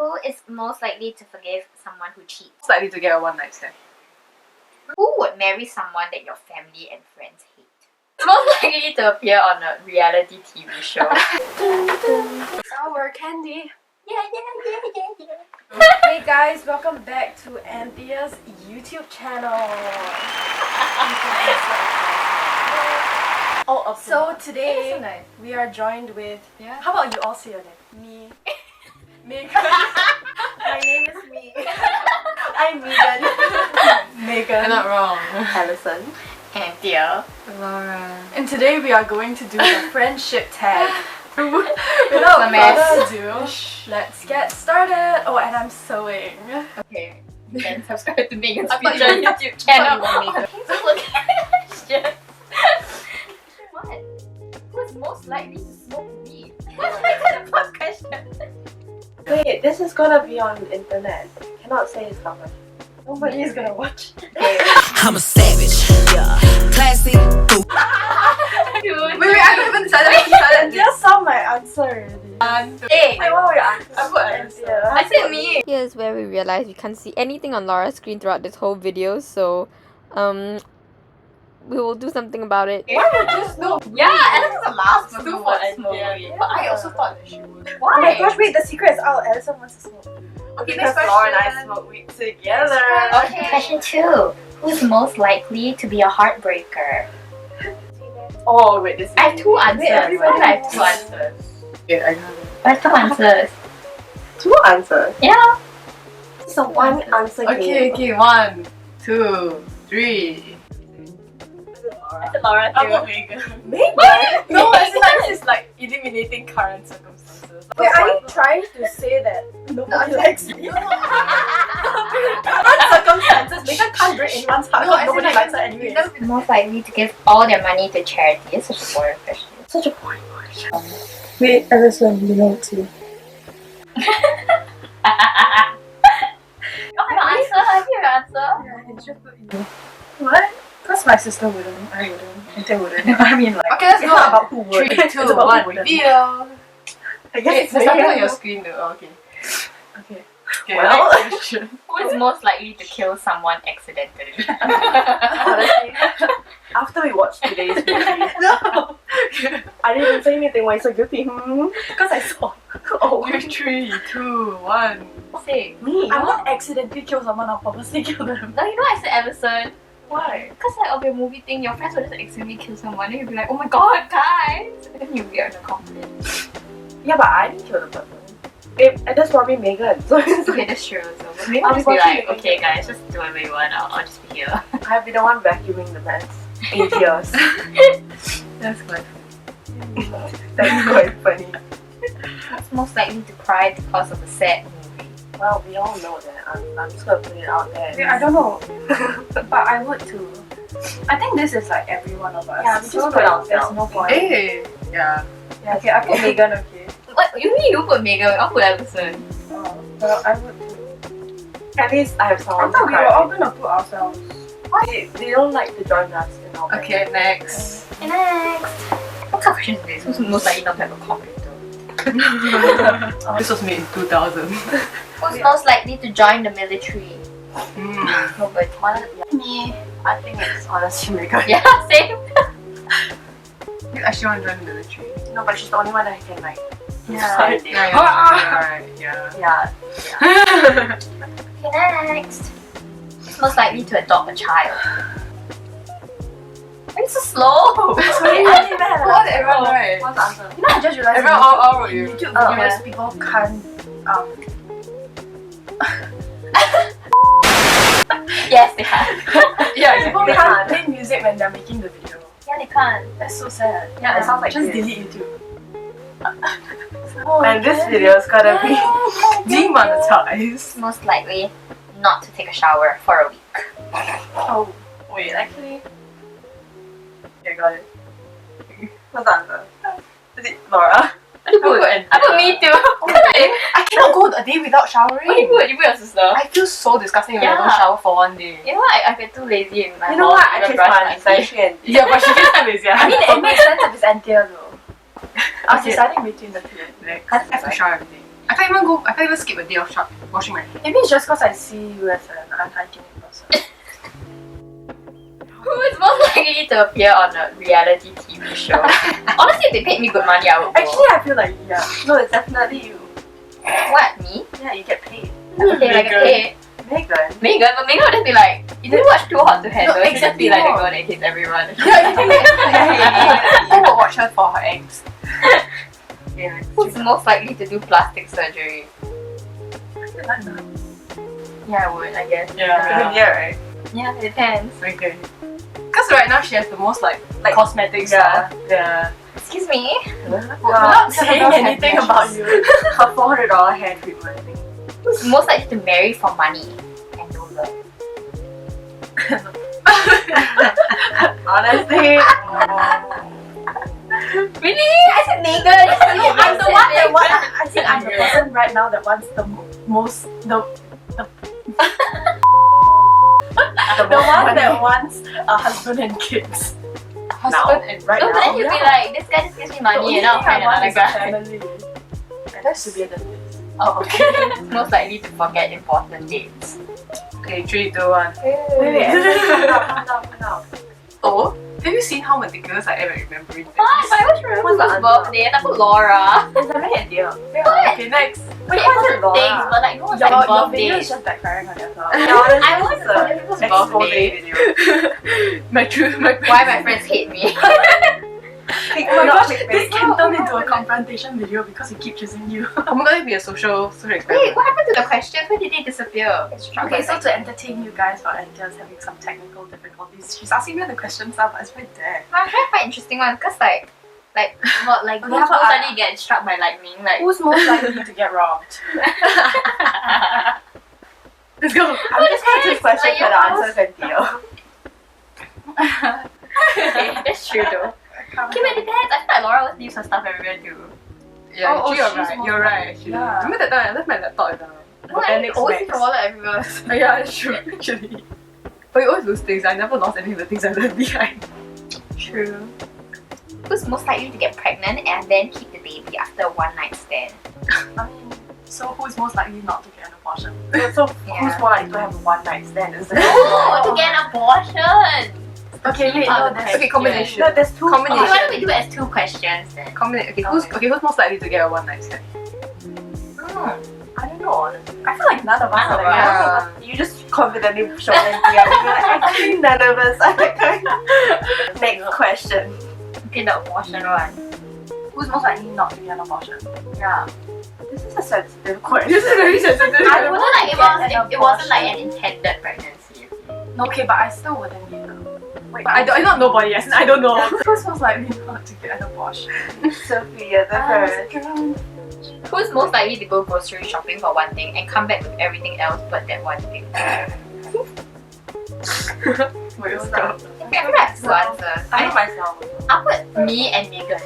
Who is most likely to forgive someone who cheats? Likely to get a one-night stand. Who would marry someone that your family and friends hate? Most likely to appear on a reality TV show. Sour candy. Yeah. Hey guys, welcome back to Anthea's YouTube channel. So today we are joined with. How about you all say your name? Me. Megan. My name is me. I'm Megan. Megan. You're not wrong. Alison. Anthea. Laura. And today we are going to do the friendship tag. Without further ado, let's get started. Oh, and I'm sewing. Okay. You can subscribe to Megan's I thought future you- YouTube channel. I Can you look at the question? What? Who is most likely to smoke weed? What's the first question? Wait, this is gonna be on the internet. Cannot say it's covered. Nobody is gonna watch. I'm a savage, yeah. Classy. Dude. Wait, I haven't even decided. Just saw my answer already. Hey, Wait, what were your answers? I put Anthea. I said me. Here's where we realize we can't see anything on Laura's screen throughout this whole video, so we will do something about it. Why would you smoke? Yeah, and this is the last one who would smoke weed. But I also thought that she would. Why? Oh my gosh, wait, the secret is out. Alison wants to smoke. Okay, Because next Laura and I question. smoke weed together. Okay. Question 2. Who's most likely to be a heartbreaker? Oh, wait, this is. I have 2 answers. Wait, everybody Why did I have knows. 2 answers? Yeah, I know. I have 2 answers. 2 answers. Yeah. It's a one answer Okay, game. okay. 1, 2, 3. I said Laura How too. about Megan? Megan? No, this is like eliminating current circumstances. Wait, are you trying to say that nobody likes me? Current circumstances. Megan can't break anyone's heart. No, as in Nobody like- likes her anyway. Most likely to give all their money to charity. It's such a boring question. Such a boring question. Wait, Alison, you know too. Oh, your answer. I hear your answer. Yeah, it's just what? Because my sister wouldn't, I wouldn't, Anthea wouldn't. I mean, like, Okay, let's it's go. not about who would. 3, 2, It's about 1. who wouldn't. Reveal. I Okay, guess there's something on your Megan. screen though. Oh, okay. Okay. Okay, Well. next question. Who is most likely to kill someone accidentally? Honestly, after we watched today's movie, No. I didn't even say anything. Why so guilty? Because I saw. Oh, 3, 2, 1. Say. me. I won't accidentally kill someone, I'll purposely kill them. No, you know I said Alison. Why? Because like of your movie thing, your friends will just accidentally kill someone and you'll be like, oh my god, guys! And then you'll get an accomplice. Yeah, but I didn't kill the person. And that's probably Megan. So it's Okay, like, that's true. So maybe I'll I'll be just be watching like, it okay guys, just do whatever you want, I'll just be here. I've been the one vacuuming the mess in tears. That's quite funny. That's quite funny. Who's most likely to cry because of a sad movie? Well, we all know that. I'm just gonna put it out there. Wait, I don't know. But I would too. I think this is like every one of us. Yeah, we just So, put like, ourselves. There's no point. Hey. Yeah. Yeah, okay, I put Megan, okay. What? You mean you put Megan? I'll put Alison. Well, I would too. At least I have I someone thought to we were cry. all gonna put ourselves. They don't like to join us in our Okay, next. And next. What kind of question is this? Who's most likely not to have a computer? This was made in 2000. Who's most likely to join the military? Nobody. Me, I think it's honestly Megan. Yeah, same. You actually want to join the military? No, but she's the only one that can like. Yeah, decide it. yeah. Okay, next. Who's most likely to adopt a child? Why are you so slow? Sorry, I didn't even have an What answer. everyone right? What's the answer? You know, I just realized Everyone, in all wrote you. YouTube Oh, videos, yeah. people can't. Yes, they can. Yeah, People They can't can't. play music when they're making the video. Yeah, they can. That's so sad. Yeah, it sounds like just this. delete YouTube. And this video is gonna be. demonetized. Most likely not to take a shower for a week. Oh, wait, actually. Yeah, got it. What's the answer? Is it Laura? I put me too. I cannot go a day without showering. What you put your sister? I feel so disgusting when I don't Yeah. shower for one day. You know what? I get too lazy in my You know house what? to I even changed brush my answer. teeth. She and Yeah, but she gets time is yeah. I mean, it makes sense if it's Anthea though. I was Okay. deciding between the two. I have to shower every day. I can't even skip a day of washing my hair. Maybe it's just because I see you as an unhygienic person. Who is most likely to appear on a reality TV show? Honestly, if they paid me good money, I would go. Actually, I feel like No, it's definitely you. What, me? Yeah, you get paid. Okay, like a pay. Megan. Megan, but Megan would just be like, you didn't watch Too Hot to Handle. No, She'd just be exactly like the not. girl that hates everyone. Who will watch her for her eggs? Yeah. Who's most likely to do plastic surgery? Yeah, I would, I guess. Yeah, right? Yeah, it depends. Okay. Because right now she has the most like cosmetic Yeah. stuff. Yeah. Excuse me. we're not saying girls have anything lashes. about you. Her $400 hair treatment, I think. Who's most likely to marry for money and no love? Honestly. Really? I said Megan. No, I'm the one that wants. I think I'm the person right now that wants the most the one that wants a husband and kids. Husband and right No, but now. then you'll be like, this guy just gives me money and I'll find another guy. family. That's to be the list. Oh, okay. Most likely to forget important dates. Okay, 3, 2, 1. Wait. No. Oh, have you seen how meticulous I am at remembering things? What? I always remember What's the whose answer? birthday. I put Laura. It's a very idea. What? Okay, next. Wait, what's important it, Laura? things, but like no one's Your like video is birthdays. just backfiring on yourself. I want to forget people's expose birthday. video. my Why my friends hate me. Oh my gosh, this can turn into a confrontation video because we keep choosing you. I'm gonna be a social Wait, experiment. what happened to the questions? Where did they disappear? Okay, so to entertain you guys while Anthea's having some technical difficulties, she's asking me the questions now, but it's very dead. I'm trying to find interesting ones because like what like Okay, who's how about most likely to get struck by lightning? Like Who's most likely to get robbed? Let's go. I'm just going to choose questions Like for the your answers and Theo. okay, that's true though. Okay, but it depends. I feel like Laura always leaves her stuff everywhere too. Yeah, Oh, you're she's right. more You're right. Actually. Yeah. Remember that time I left my laptop in the No, I botanics always max? leave her wallet everywhere. Oh, yeah, that's true. Actually. But you always lose things. I never lost any of the things I left behind. True. Who's most likely to get pregnant and then keep the baby after a one-night stand? I mean, so who's most likely not to get an abortion? So, Yeah. who's more likely to have a one-night stand? Is there? Oh, to get an abortion! Okay, wait, Oh, no, there's Okay, combination. No, there's two. Okay, Combination. why don't we do it as two questions then? Okay, who's most likely to get a one-night stand? I don't know, honestly. I feel like none of us are like Yeah. that. You just confidently show Anthea. You're like, actually, none of us are that kind. Next question. Okay, the abortion one. Who's most likely not to get an abortion? Yeah. This is a sensitive question. This is very sensitive. I wouldn't like it wasn't like abortion. an intended pregnancy. No, okay, but I still wouldn't either. Wait, I don't know nobody. Yes, I don't know. Who's most likely not to get an abortion? Sophia, the first. Who's most likely to go grocery shopping for one thing and come back with everything else but that one thing? Wait, what's that? I think I have two answers. I know myself. I'll put me and Megan.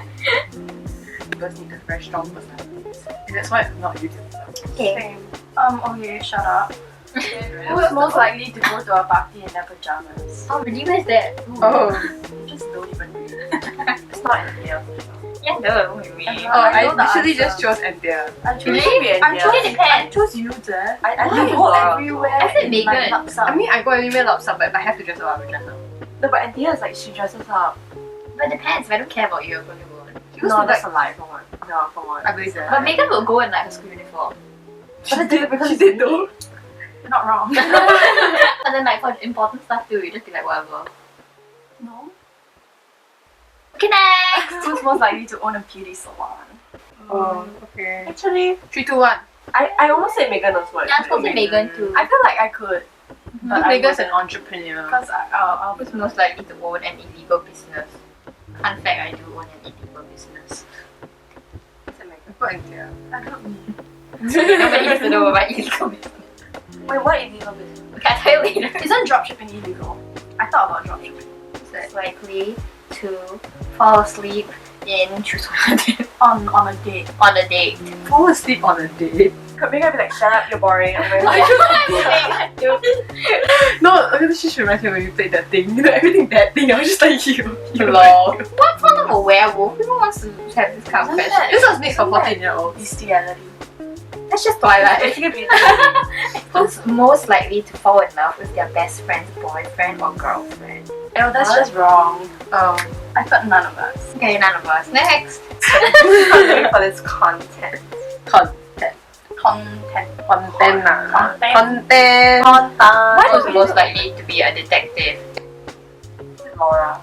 You guys need a very strong personality. That's why I'm not using them. Okay. Okay, shut up. Who's most likely to go to a party in their pajamas? Oh, really? Where's that? Oh. Just don't even read. It's not Anthea. Yeah, no, maybe. I I know the literally answer. just chose Anthea. I chose Really? I chose, It depends. I chose you, Zeh. I I think go Laura. everywhere. I said in Megan. my lapsa. I mean, I go anywhere lots up, but if I have to dress up, I will dress up. No, but Anthea is like, she dresses up. But it depends. If I don't care about you, I'm going to go. No, that's a lie. Come on. No, come on. I believe that. But Megan will go in like her school uniform. She did because She did though. You're not wrong. And then like for important stuff too, you just be like whatever. No. Okay, next! Who's most likely to own a beauty salon? Oh, okay. Actually, 3, 2, 1. I almost say Megan as well. Yeah, I was Megan too. I feel like I could. But I Megan's an wouldn't. entrepreneur. Because I'll Who's most likely to own an illegal business? Fun fact, I do own an illegal business. Put Anthea. I don't need. Nobody needs to know about illegal business. Wait, what illegal business? Okay, I'll tell you later. Isn't dropshipping illegal? I thought about dropshipping. Most likely to fall asleep in choose one On a date. on a date. Fall asleep on a date. Maybe I'd be like, shut up, you're boring. I'm very No, okay, this just reminds me when we played that thing. You know, everything that thing, I was just like you. Lol. What kind of a werewolf? Who wants to have this kind of question? This was made for 14-year-olds. bestiality. That's just Twilight. Basically, beauty. Who's most likely to fall in love with their best friend's boyfriend or girlfriend? Oh, that's just wrong. I thought none of us. Okay, none of us. Next. I'm waiting for this content. Content. content. Who's most likely to be a detective? Laura.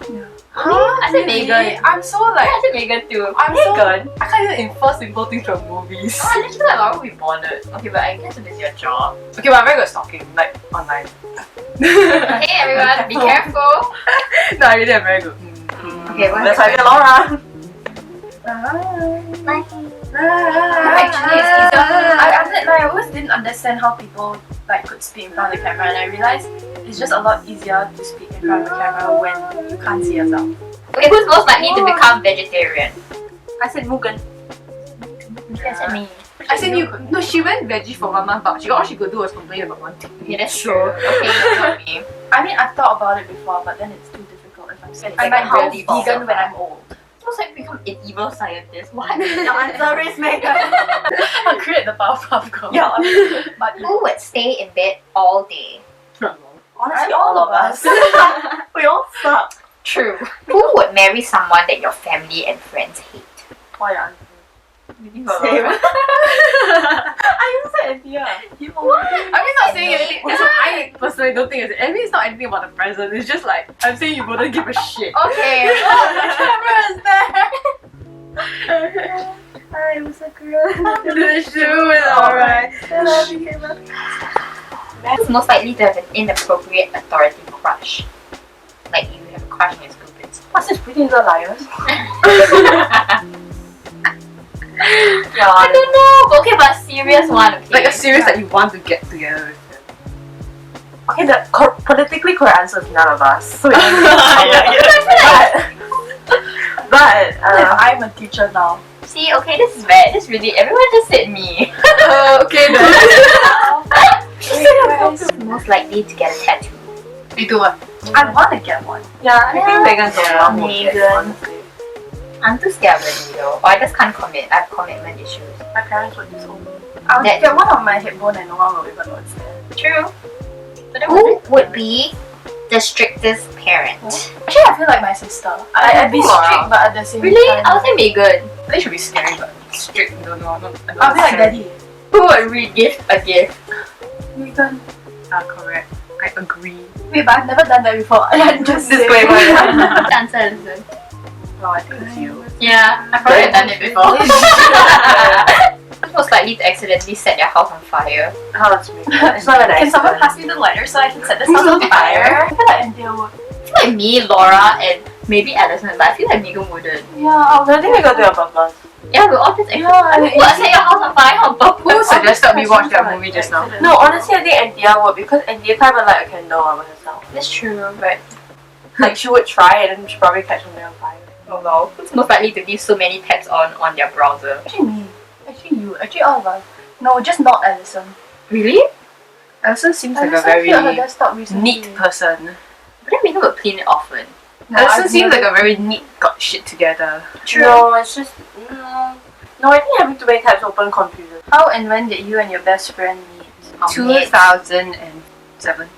I said Megan. I'm so like, I said Megan too. I'm so, I can't even infer simple things from movies. Oh, I literally like Laura will be bothered. Okay, but I guess it is your job. Okay, but I'm very good at stalking, like online. Hey everyone, be careful. No, I really am very good. Okay, what's Let's the have Laura. Actually, it's easier. I always didn't understand how people like could speak in front of the camera, and I realized it's just a lot easier to speak in front of the camera when you can't see yourself. Okay, who's most likely to become vegetarian? I said Mugen. I said me. I said you. No, she went veggie for 1 month, but all she could do was complain about one thing. Okay, that's true. Okay, not me. I mean, I've thought about it before, but then it's too difficult if I'm saying. I might Vegan go really vegan when I'm old. Most likely become an evil scientist. What? The answer is Megan. I'll create the Powerpuff Girl. Yeah. But Who would stay in bed all day? Honestly, all of us. We all suck. True. Who would marry someone that your family and friends hate? Why aren't Same. I even said Anthea. I'm not saying anything. That's what I personally don't think it's. I mean, it's not anything about the present. It's just like I'm saying you wouldn't give a shit. Okay. The camera is there. I was a girl. The shoe is alright. Who's most likely to have an inappropriate authority crush? Like you have a crush on your school principal. What's this Pretty Little Liars? I don't know. Okay, but a serious one. Okay. Like a series that you want to get together with them. Okay, the politically correct answer is none of us. So but I'm a teacher now. See, okay, this is bad. This really everyone just said me. Okay then. Who's most likely to get a tattoo? You do what? I want to get one. yeah, I think Megan's the one who Megan. gets, honestly. I'm too scared of it though. Or I just can't commit. I have commitment issues. My parents would disown me. I'll That- get one on my hip bone and no one will even know it's there. True. Who would be the strictest parent? Actually, I feel like my sister. I'd be Laura. strict, but at the same Really? time, I'll say Megan. I think should be scary, but strict. No, I'm not. I'll be like daddy. Who would re-gift a gift? Megan. Correct. I agree. Wait, but I've never done that before. I'm just Disclaimer. Answer, Alison. No, I think it's you. Yeah, I've probably done it before. Who's most likely to accidentally set your house on fire? Oh, that's me. It's not an Can someone accident. pass me the lighter so I can set this house on fire? I feel like Anthea would. I feel like me, Laura, and maybe Alison, but I feel like Megan wouldn't. Yeah, I think we got to a purpose. Yeah, we're all just Yeah, I mean, What, set your house on fire on purpose? Who suggested we watch that movie just now? No, honestly, I think Anthea would because Anthea can't even light a candle on herself. That's true, but Like she would try and then she'd probably catch something on fire. oh no. Who's most likely to leave so many tabs on their browser? Actually, me. Actually, you. Actually, all of us. No, just not Alison. Really? Alison seems like a Alison very cleared her desktop recently. neat person. But then Megan would clean it often. No, Alison I've seems never- like a very neat, got shit together. No, it's just no, I think having too many tabs open confuses. How and when did you and your best friend meet? 2007.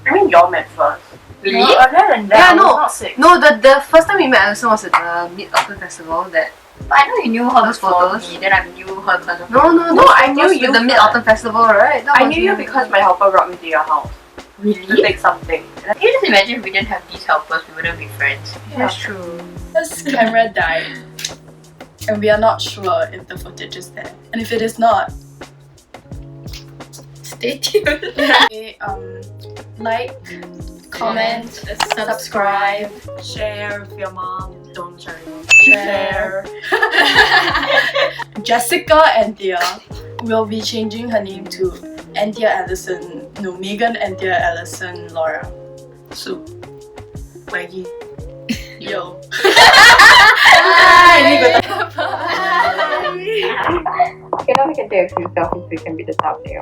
I mean, y'all met first. Really? No, other than that, Yeah, I was no. not sick. No, the first time we met Alison was at the Mid-Autumn Festival. That But I know you knew her Those before photos? me, then I knew her because of no, I knew you with the Mid-Autumn Festival, right? That I was knew you when- because my helper brought me to your house to Really? take something. Can you just imagine if we didn't have these helpers, we wouldn't be friends. That's true. This camera died, and we are not sure if the footage is there. And if it is not, stay tuned. Okay, like, comment, subscribe, Share with your mom. Don't share with your mom. share. Jessica Anthea will be changing her name to Anthea Allison. No, Megan Anthea Allison Laura. Soup. Maggie. Yo. Bye. can only take a few selfies so it can be the thumbnail.